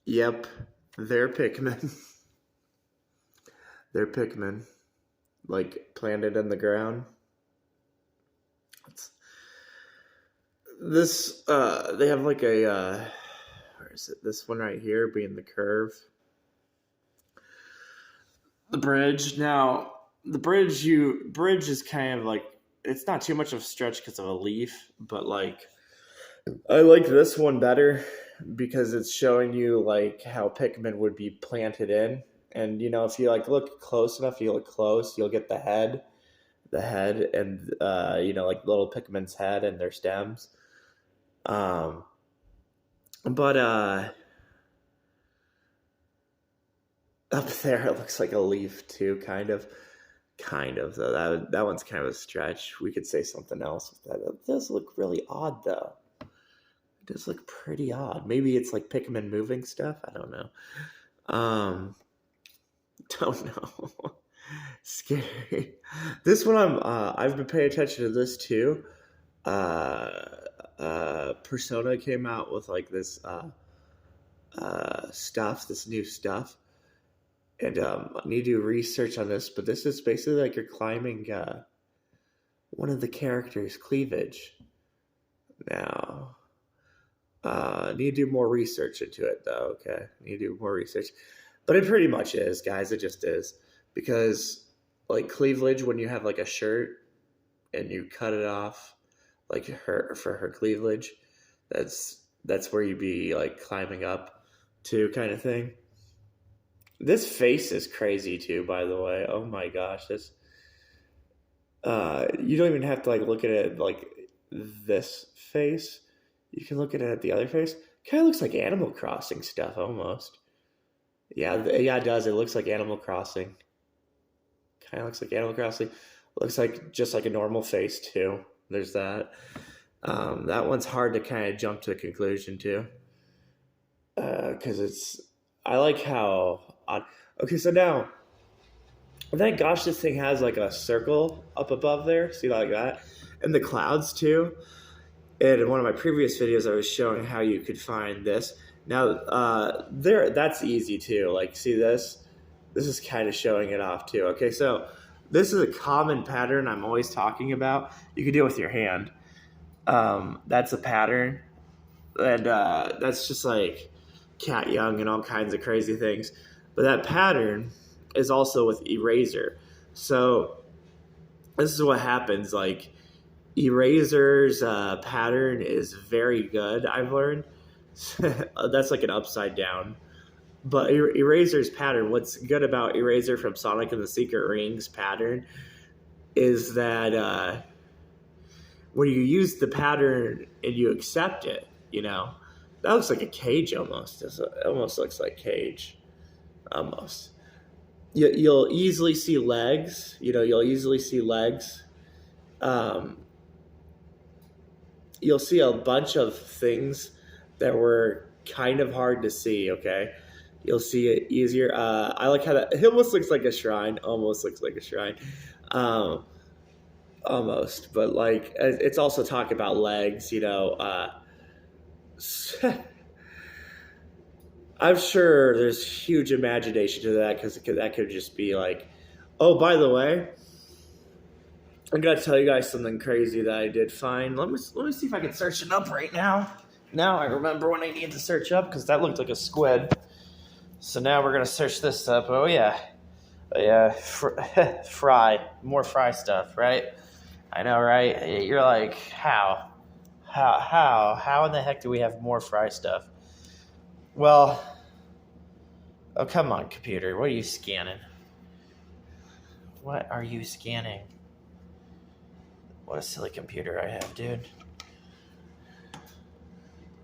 Yep, they're Pikmin. They're Pikmin, like planted in the ground. It's, this they have like a where is it? This one right here being the curve, the bridge. Now the bridge is kind of like it's not too much of a stretch because of a leaf, but like I like this one better because it's showing you like how Pikmin would be planted in. And if you like look close enough, you look close, you'll get the head, and like little Pikmin's head and their stems. Um, but up there it looks like a leaf too, kind of though. That one's kind of a stretch. We could say something else with that. It does look really odd though. It does look pretty odd. Maybe it's like Pikmin moving stuff. I don't know. Um, don't know. Scary. This one I've been paying attention to this too. Uh, Persona came out with like this this new stuff, and I need to do research on this. But this is basically like you're climbing one of the characters' cleavage. Now, need to do more research into it though. Okay, need to do more research, but it pretty much is, guys. It just is because like cleavage when you have like a shirt and you cut it off like her for her cleavage, that's where you'd be like climbing up to kind of thing. This face is crazy too, by the way. Oh my gosh, this you don't even have to like look at it like this face. You can look at it at the other face. Kind of looks like Animal Crossing stuff almost. Yeah, yeah, it does. It looks like Animal Crossing. Kind of looks like Animal Crossing. Looks like just like a normal face too. There's that. That one's hard to kind of jump to a conclusion to, because it's. I like how odd. Okay, so now, thank gosh this thing has like a circle up above there. See like that, and the clouds too. And in one of my previous videos, I was showing how you could find this. Now, that's easy too. Like, see this? This is kind of showing it off too. Okay, so this is a common pattern I'm always talking about. You can do it with your hand. That's a pattern, and that's just like cat young and all kinds of crazy things. But that pattern is also with eraser. So this is what happens. Like eraser's pattern is very good. I've learned that's like an upside down. But eraser's pattern. What's good about eraser from Sonic and the Secret Rings pattern is that when you use the pattern and you accept it, that looks like a cage almost. It almost looks like cage, almost. You'll easily see legs. You'll easily see legs. Um, you'll see a bunch of things that were kind of hard to see. Okay, you'll see it easier. I like how that it almost looks like a shrine. Almost looks like a shrine. Um, almost, but like it's also talking about legs. I'm sure there's huge imagination to that because that could just be like, oh, by the way, I'm gonna tell you guys something crazy that I did find. Let me see if I can search it up right now. Now I remember when I need to search up because that looked like a squid. So now we're gonna search this up. Oh yeah, fry, more fry stuff, right? I know, right? You're like, how in the heck do we have more fry stuff? Well, oh come on, computer, what are you scanning? What are you scanning? What a silly computer I have, dude.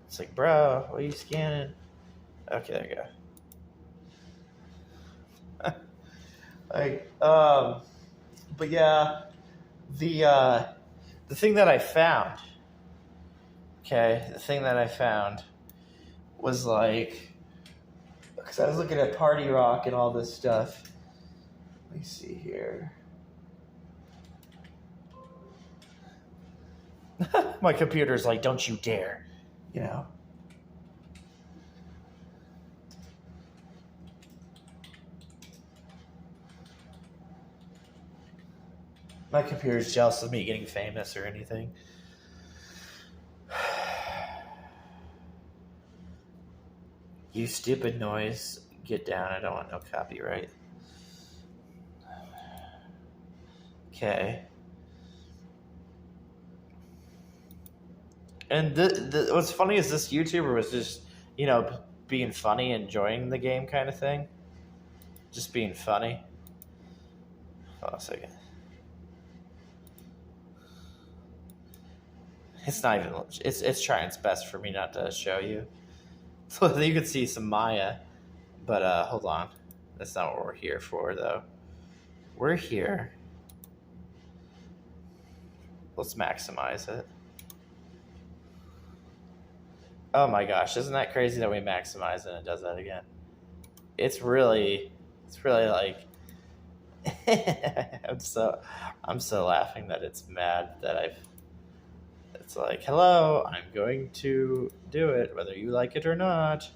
It's like, bro, what are you scanning? Okay, there you go. But yeah, the thing that I found, was like, because I was looking at Party Rock and all this stuff. Let me see here. My computer's like, don't you dare, My computer's jealous of me getting famous or anything. You stupid noise. Get down. I don't want no copyright. Okay. And what's funny is this YouTuber was just, being funny, enjoying the game kind of thing. Just being funny. Hold on a second. It's not even. It's trying its best for me not to show you. So you can see some Maya, but hold on. That's not what we're here for, though. We're here. Let's maximize it. Oh my gosh, isn't that crazy that we maximize and it does that again? It's really like I'm so laughing that it's mad that it's like, hello, I'm going to do it whether you like it or not.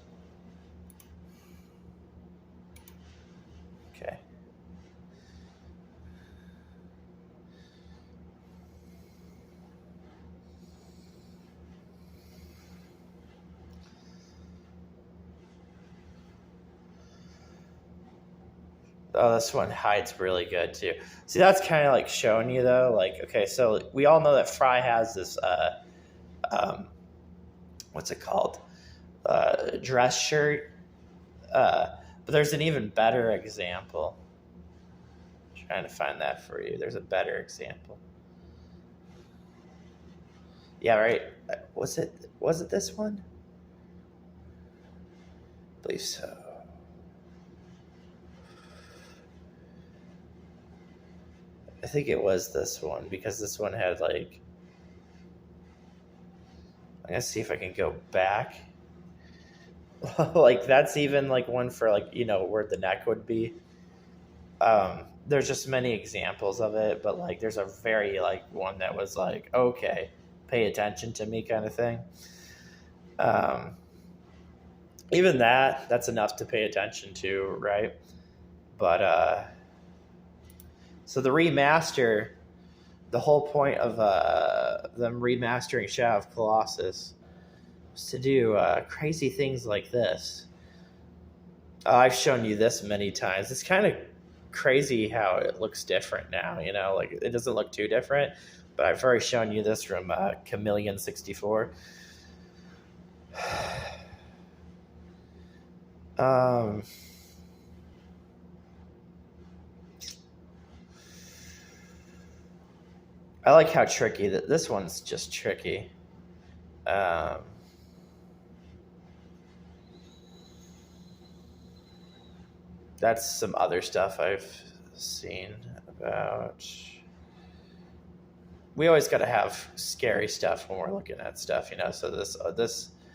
Okay. Oh, this one hides really good too. See, that's kind of like showing you though. Like, okay, so we all know that Fry has this, what's it called? Dress shirt. But there's an even better example. I'm trying to find that for you. There's a better example. Yeah, right. Was it this one? I believe so. I think it was this one because this one had like. I'm gonna see if I can go back. Like that's even like one for like where the neck would be. There's just many examples of it, but like there's a very like one that was like, okay, pay attention to me kind of thing. Even that's enough to pay attention to, right? But so the remaster, the whole point of them remastering Shadow of Colossus was to do crazy things like this. I've shown you this many times. It's kind of crazy how it looks different now, like it doesn't look too different, but I've already shown you this from Chameleon 64. I like how tricky that this one's just tricky. That's some other stuff I've seen about. We always got to have scary stuff when we're looking at stuff, So this,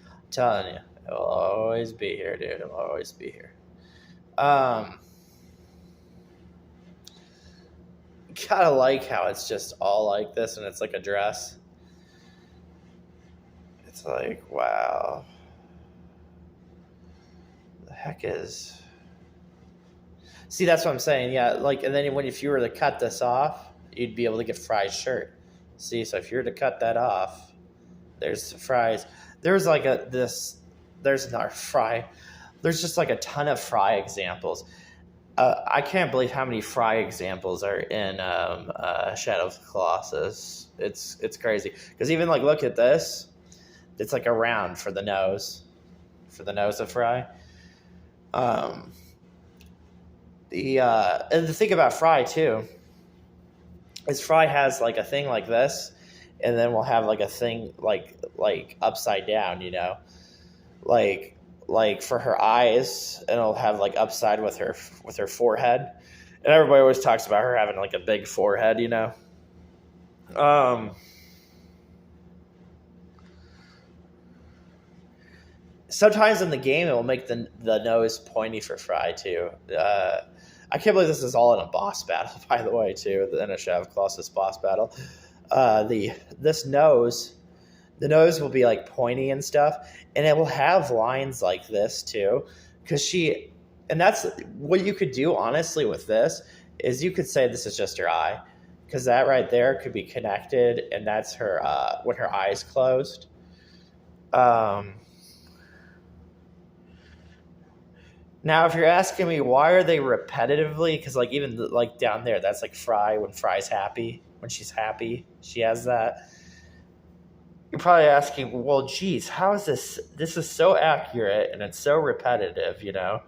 I'm telling you, it'll always be here, dude. It'll always be here. Gotta like how it's just all like this, and it's like a dress. It's like, wow, the heck is. See, that's what I'm saying. Yeah, like, and then if you were to cut this off, you'd be able to get Fry's shirt. See, so if you were to cut that off, there's Fry's. There's like there's another Fry. There's just like a ton of Fry examples. I can't believe how many Fry examples are in Shadow of the Colossus. It's crazy because even like look at this, it's like a round for the nose of Fry. And the thing about Fry too is Fry has like a thing like this, and then we'll have like a thing like upside down, like for her eyes, and it'll have like upside with her forehead, and everybody always talks about her having like a big forehead, Sometimes in the game it will make the nose pointy for Fry too. I can't believe this is all in a boss battle, by the way, too. In a Shadow of Colossus boss battle, the nose will be like pointy and stuff, and it will have lines like this too, and that's what you could do honestly with this is you could say this is just her eye, because that right there could be connected, and that's her when her eyes closed. Um, Now, if you're asking me why are they repetitively, because like even like down there, that's like Fry when Fry's happy, when she's happy, she has that. You're probably asking, well, geez, how is this? This is so accurate and it's so repetitive, you know.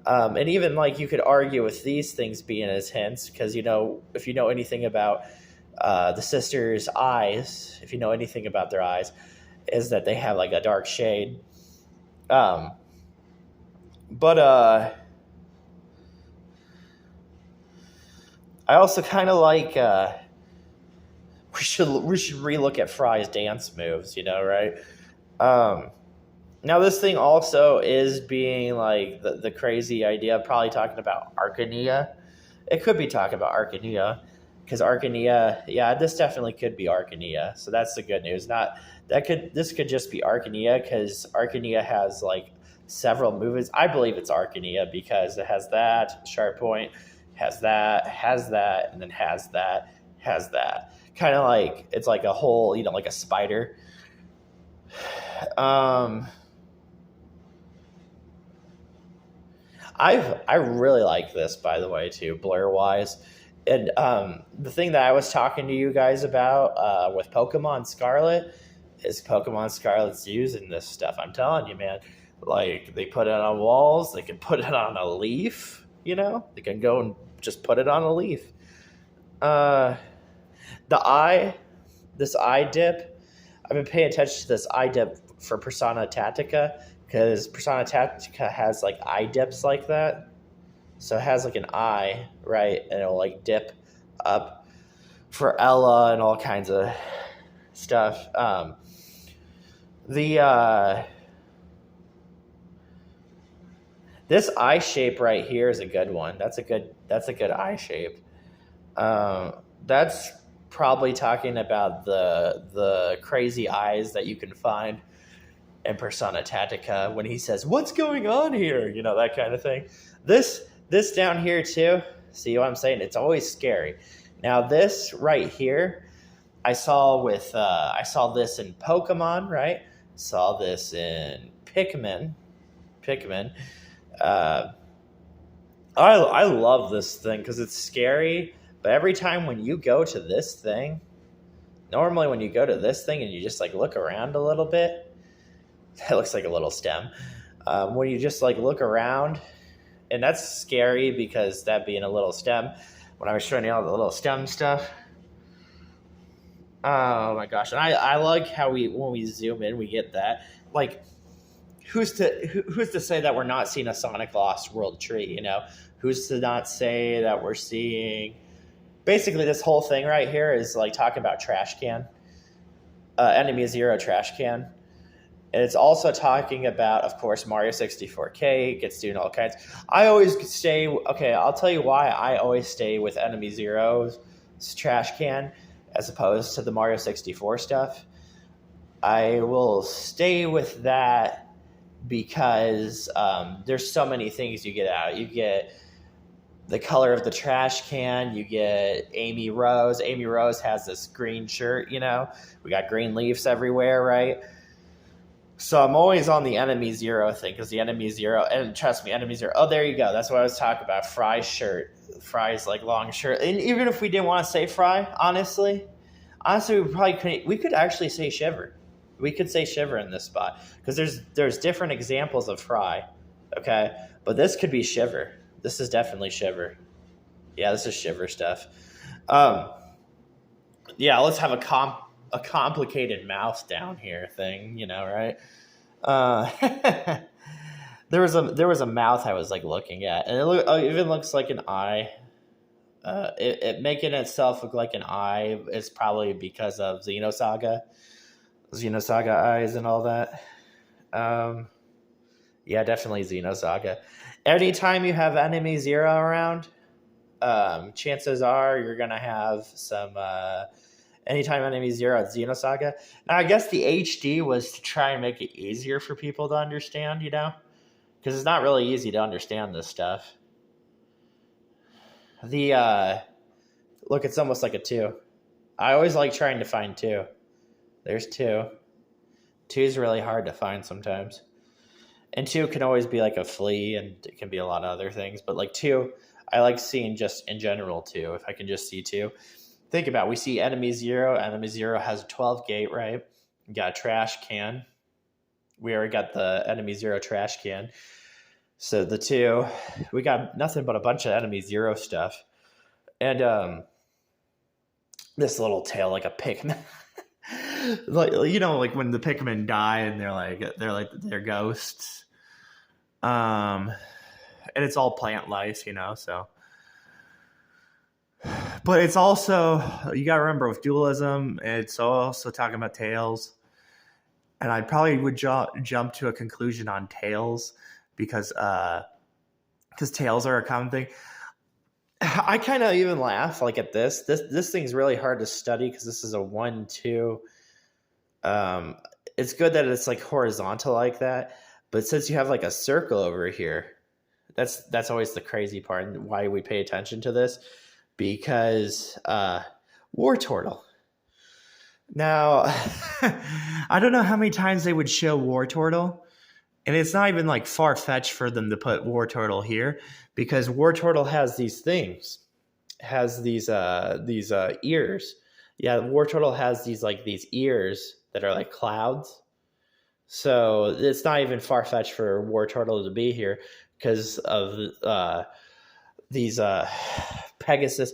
And even like you could argue with these things being as hints, because you know if you know anything about the sisters' eyes, if you know anything about their eyes, is that they have like a dark shade. Um, but I also kind of like we should relook at Fry's dance moves, you know, right? Um, Now this thing also is being like the crazy idea of probably talking about Arcania. It could be talking about Arcania because Arcania, yeah, this definitely could be Arcania. So that's the good news. Not that could this could just be Arcania because Arcania has like several movements. I believe it's Arcania because it has that sharp point, has that, and then has that. Kind of like it's like a whole, you know, like a spider. Um, I really like this, by the way, too, blur wise. And the thing that I was talking to you guys about with Pokemon Scarlet is Pokemon Scarlet's using this stuff. I'm telling you, man. Like they put it on walls, they can put it on a leaf. You know, they can go and just put it on a leaf. Uh, the eye, this eye dip. I've been paying attention to this eye dip for Persona Tactica because Persona Tactica has like eye dips like that. So it has like an eye, right? And it'll like dip up for Ella and all kinds of stuff. The This eye shape right here is a good one. That's a good eye shape. That's probably talking about the crazy eyes that you can find in Persona Tactica when he says, "What's going on here?" You know, that kind of thing. This down here too. See what I'm saying? It's always scary. Now this right here, I saw this in Pokemon, right? Saw this in Pikmin. Uh, I love this thing because it's scary. But every time when you go to this thing, normally when you go to this thing and you just like look around a little bit, it looks like a little stem. When you just like look around, and that's scary because that being a little stem. When I was showing you all the little stem stuff, oh my gosh! And I like how we when we zoom in, we get that. Like, who's to say that we're not seeing a Sonic Lost World tree? You know, who's to not say that we're seeing? Basically, this whole thing right here is like talking about trash can, enemy zero trash can. And it's also talking about, of course, Mario 64K gets doing all kinds. I always stay, okay, I'll tell you why I always stay with Enemy Zero's trash can as opposed to the Mario 64 stuff. I will stay with that because there's so many things you get out. You get the color of the trash can, you get Amy Rose. Amy Rose has this green shirt, you know? We got green leaves everywhere, right? So I'm always on the enemy zero thing because the enemy zero, and trust me, enemy zero. Oh, there you go. That's what I was talking about. Fry's shirt, Fry's like long shirt. And even if we didn't want to say Fry, honestly, we probably couldn't. We could actually say Shiver. We could say Shiver in this spot because there's different examples of Fry. Okay, but this could be Shiver. This is definitely Shiver. Yeah, this is Shiver stuff. Um, yeah, let's have a complicated mouth down here thing. You know, right? Uh, there was a mouth I was like looking at, and it even looks like an eye. It making itself look like an eye is probably because of Xenosaga eyes and all that. Um, yeah, definitely Xenosaga. Anytime you have enemy zero around, chances are you're gonna have some. Anytime enemy zero at Xenosaga. Now, I guess the HD was to try and make it easier for people to understand, you know? Because it's not really easy to understand this stuff. The Look, it's almost like a 2. I always like trying to find 2. There's 2. 2 is really hard to find sometimes. And 2 can always be like a flea, and it can be a lot of other things. But like 2, I like seeing just in general 2. If I can just see 2, think about it. We see enemy 0. Enemy 0 has a 12 gate, right? We got a trash can. We already got the enemy 0 trash can. So the 2, we got nothing but a bunch of enemy 0 stuff. And this little tail like a Pikmin. Like, you know, like when the Pikmin die and they're ghosts. And it's all plant life, you know, so. But it's also, you got to remember with dualism, it's also talking about tails. And I probably would jump to a conclusion on tails because tails are a common thing. I kind of even laugh like at this. This thing's really hard to study because this is a 1-2. It's good that it's like horizontal like that, but since you have like a circle over here, that's always the crazy part and why we pay attention to this, because war turtle. Now, I don't know how many times they would show war turtle, and it's not even like far fetched for them to put war turtle here, because war turtle has these things, has these ears. Yeah, war turtle has these ears that are like clouds. So it's not even far fetched for war turtle to be here because of these Pegasus.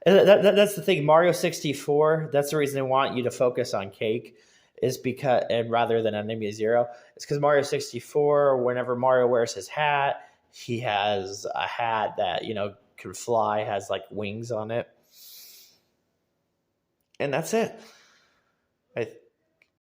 And that's the thing. Mario 64. That's the reason they want you to focus on Cake, is because, and rather than enemy 0, it's because Mario 64. Whenever Mario wears his hat, he has a hat that, you know, can fly, has like wings on it, and that's it.